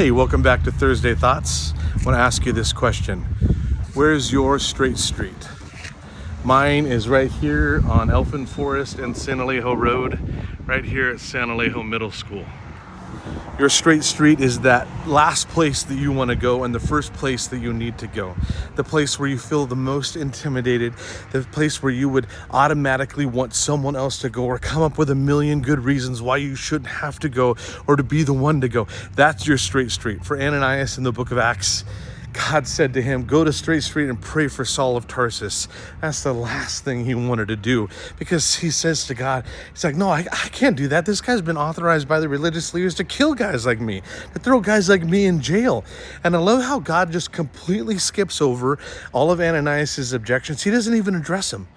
Hey, welcome back to Thursday Thoughts. I want to ask you this question. Where's your straight street? Mine is right here on Elfin Forest and San Alejo Road, right here at San Alejo Middle School. Your straight street is that last place that you want to go and the first place that you need to go. The place where you feel the most intimidated, the place where you would automatically want someone else to go or come up with a million good reasons why you shouldn't have to go or to be the one to go. That's your straight street. For Ananias in the book of Acts, God said to him, go to Straight Street and pray for Saul of Tarsus. That's the last thing he wanted to do, because he says to God, he's like, no, I can't do that. This guy's been authorized by the religious leaders to kill guys like me, to throw guys like me in jail. And I love how God just completely skips over all of Ananias' objections. He doesn't even address them.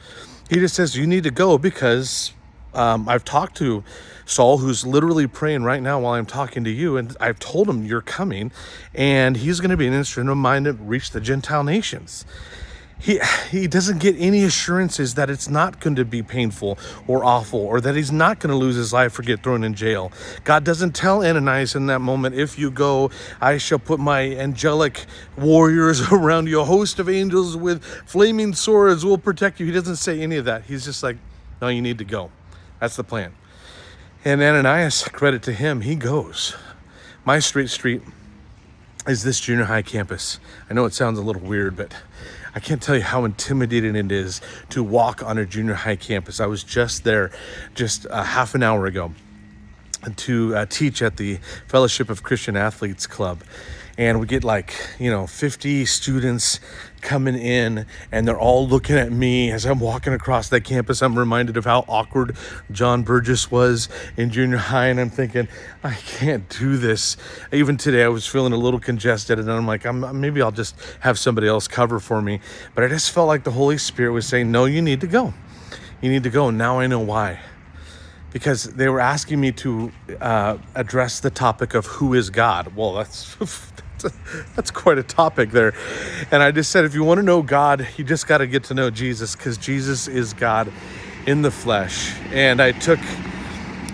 He just says, you need to go because I've talked to Saul, who's literally praying right now while I'm talking to you, and I've told him you're coming, and he's going to be an instrument of mine to reach the Gentile nations. He doesn't get any assurances that it's not going to be painful or awful, or that he's not going to lose his life or get thrown in jail. God doesn't tell Ananias in that moment, if you go, I shall put my angelic warriors around you, a host of angels with flaming swords will protect you. He doesn't say any of that. He's just like, no, you need to go. That's the plan. And Ananias, credit to him, he goes. My straight street is this junior high campus. I know it sounds a little weird, but I can't tell you how intimidating it is to walk on a junior high campus. I was just there just half an hour ago to teach at the Fellowship of Christian Athletes Club. And we get 50 students coming in, and they're all looking at me as I'm walking across that campus. I'm reminded of how awkward John Burgess was in junior high, and I'm thinking, I can't do this. Even today, I was feeling a little congested, and I'm like, maybe I'll just have somebody else cover for me. But I just felt like the Holy Spirit was saying, no, you need to go. You need to go. And now I know why. Because they were asking me to address the topic of who is God. Well, that's quite a topic there. And I just said, if you want to know God, you just got to get to know Jesus, because Jesus is God in the flesh. And I took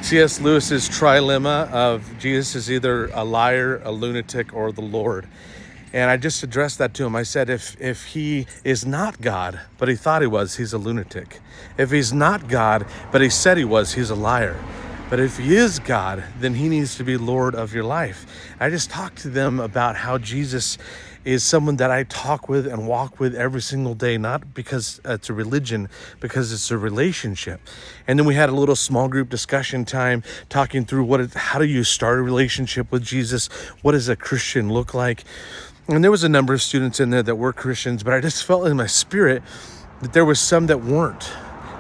C.S. Lewis's trilemma of Jesus is either a liar, a lunatic, or the Lord. And I just addressed that to him. I said, if he is not God, but he thought he was, he's a lunatic. If he's not God, but he said he was, he's a liar. But if he is God, then he needs to be Lord of your life. I just talked to them about how Jesus is someone that I talk with and walk with every single day, not because it's a religion, because it's a relationship. And then we had a little small group discussion time talking through how do you start a relationship with Jesus? What does a Christian look like? And there was a number of students in there that were Christians, but I just felt in my spirit that there was some that weren't.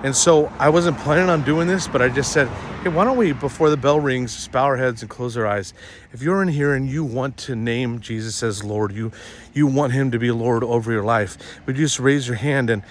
And so I wasn't planning on doing this, but I just said, hey, why don't we, before the bell rings, just bow our heads and close our eyes. If you're in here and you want to name Jesus as Lord, you want him to be Lord over your life, would you just raise your hand?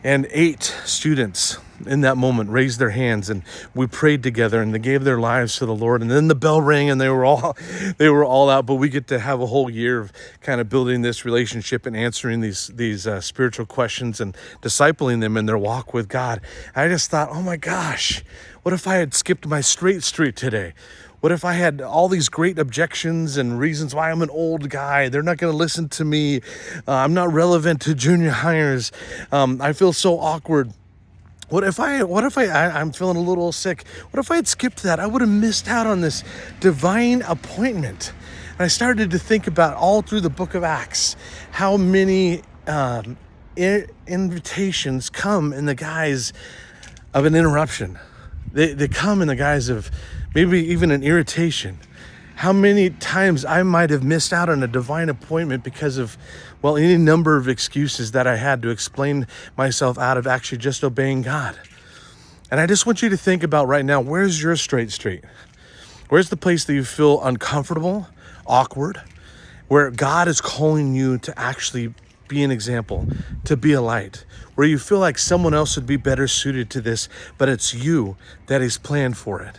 And 8 students in that moment raised their hands, and we prayed together, and they gave their lives to the Lord. And then the bell rang, and they were all out. But we get to have a whole year of kind of building this relationship and answering these spiritual questions and discipling them in their walk with God. And I just thought, oh my gosh, what if I had skipped my straight street today? What if I had all these great objections and reasons why I'm an old guy? They're not going to listen to me. I'm not relevant to junior hires. I feel so awkward. What if I'm feeling a little sick? What if I had skipped that? I would have missed out on this divine appointment. And I started to think about all through the book of Acts, how many invitations come in the guise of an interruption. They come in the guise of maybe even an irritation. How many times I might have missed out on a divine appointment because of, any number of excuses that I had to explain myself out of actually just obeying God. And I just want you to think about right now, where's your straight street? Where's the place that you feel uncomfortable, awkward, where God is calling you to actually be an example, to be a light, where you feel like someone else would be better suited to this, but it's you that is planned for it.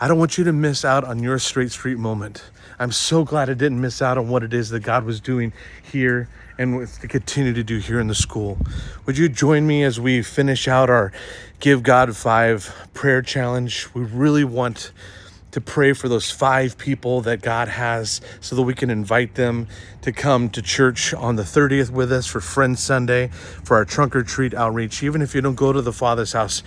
I don't want you to miss out on your straight street moment. I'm so glad I didn't miss out on what it is that God was doing here and will continue to do here in the school. Would you join me as we finish out our Give God 5 prayer challenge? We really want to pray for those 5 people that God has so that we can invite them to come to church on the 30th with us for Friends Sunday, for our trunk or treat outreach. Even if you don't go to the Father's house,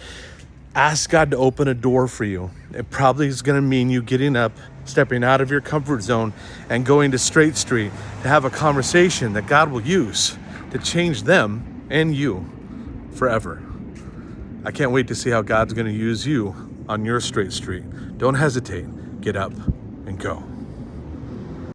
ask God to open a door for you. It probably is going to mean you getting up, stepping out of your comfort zone, and going to Straight Street to have a conversation that God will use to change them and you forever. I can't wait to see how God's going to use you on your Straight Street. Don't hesitate. Get up and go.